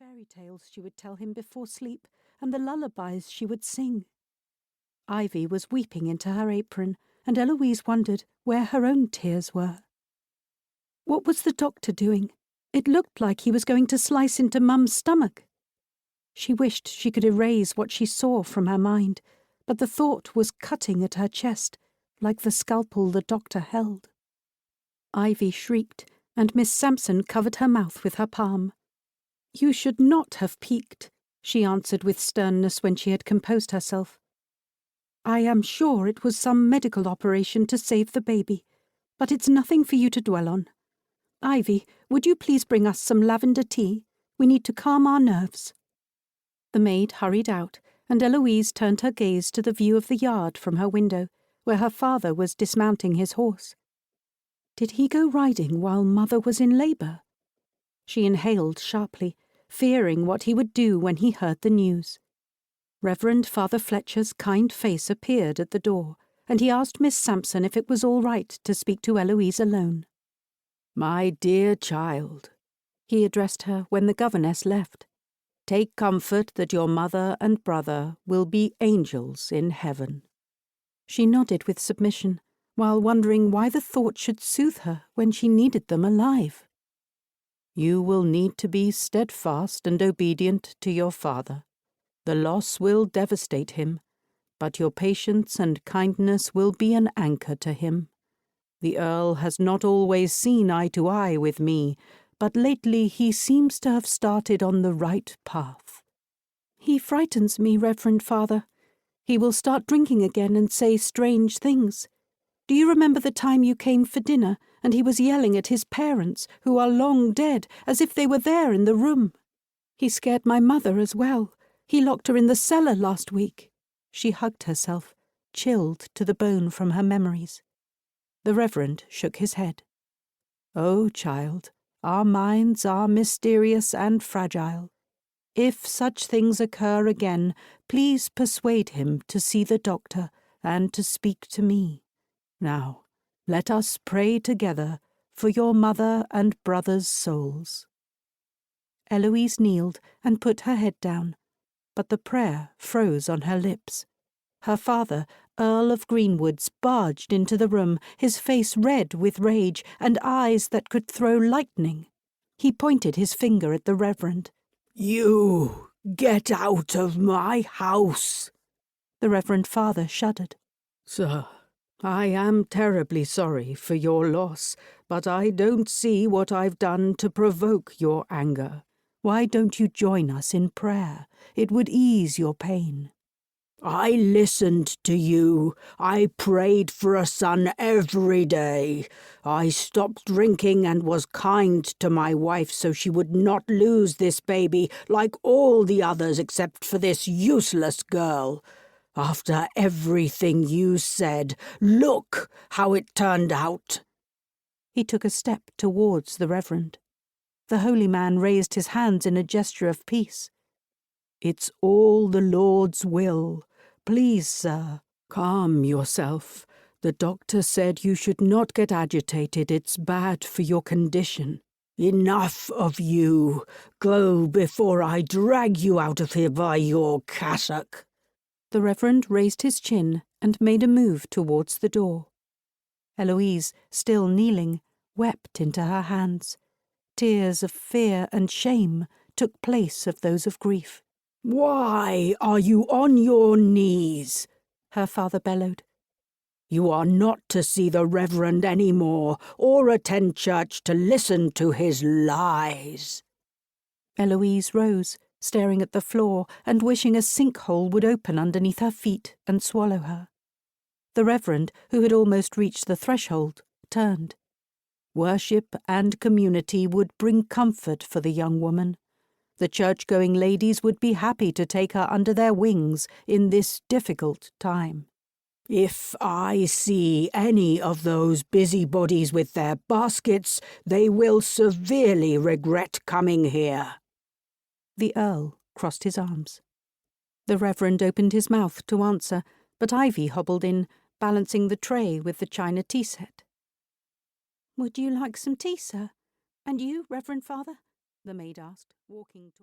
fairy tales she would tell him before sleep, and the lullabies she would sing. Ivy was weeping into her apron, and Eloise wondered where her own tears were. What was the doctor doing? It looked like he was going to slice into Mum's stomach. She wished she could erase what she saw from her mind, but the thought was cutting at her chest, like the scalpel the doctor held. Ivy shrieked, and Miss Sampson covered her mouth with her palm. "You should not have peeked," she answered with sternness when she had composed herself. "I am sure it was some medical operation to save the baby, but it's nothing for you to dwell on. Ivy, would you please bring us some lavender tea? We need to calm our nerves." The maid hurried out, and Eloise turned her gaze to the view of the yard from her window, where her father was dismounting his horse. Did he go riding while Mother was in labour? She inhaled sharply, fearing what he would do when he heard the news. Reverend Father Fletcher's kind face appeared at the door, and he asked Miss Sampson if it was all right to speak to Eloise alone. "My dear child," he addressed her when the governess left, "take comfort that your mother and brother will be angels in heaven." She nodded with submission, while wondering why the thought should soothe her when she needed them alive. "You will need to be steadfast and obedient to your father. The loss will devastate him, but your patience and kindness will be an anchor to him. The Earl has not always seen eye to eye with me, but lately he seems to have started on the right path." "He frightens me, Reverend Father. He will start drinking again and say strange things. Do you remember the time you came for dinner, and he was yelling at his parents, who are long dead, as if they were there in the room? He scared my mother as well. He locked her in the cellar last week." She hugged herself, chilled to the bone from her memories. The Reverend shook his head. "Oh, child, our minds are mysterious and fragile. If such things occur again, please persuade him to see the doctor and to speak to me. Now, let us pray together for your mother and brother's souls." Eloise kneeled and put her head down, but the prayer froze on her lips. Her father, Earl of Greenwoods, barged into the room, his face red with rage and eyes that could throw lightning. He pointed his finger at the Reverend. "You get out of my house!" The Reverend Father shuddered. "Sir, I am terribly sorry for your loss, but I don't see what I've done to provoke your anger. Why don't you join us in prayer? It would ease your pain." "I listened to you. I prayed for a son every day. I stopped drinking and was kind to my wife so she would not lose this baby like all the others except for this useless girl. After everything you said, look how it turned out." He took a step towards the Reverend. The holy man raised his hands in a gesture of peace. "It's all the Lord's will. Please, sir, calm yourself. The doctor said you should not get agitated. It's bad for your condition." "Enough of you. Go before I drag you out of here by your cassock." The Reverend raised his chin and made a move towards the door. Eloise, still kneeling, wept into her hands. Tears of fear and shame took place of those of grief. "Why are you on your knees?" her father bellowed. "You are not to see the Reverend any more, or attend church to listen to his lies." Eloise rose, staring at the floor and wishing a sinkhole would open underneath her feet and swallow her. The Reverend, who had almost reached the threshold, turned. Worship and community would bring comfort for the young woman. The church-going ladies would be happy to take her under their wings in this difficult time. "If I see any of those busybodies with their baskets, they will severely regret coming here." The Earl crossed his arms. The Reverend opened his mouth to answer, but Ivy hobbled in, balancing the tray with the china tea set. "Would you like some tea, sir? And you, Reverend Father?" the maid asked, walking toward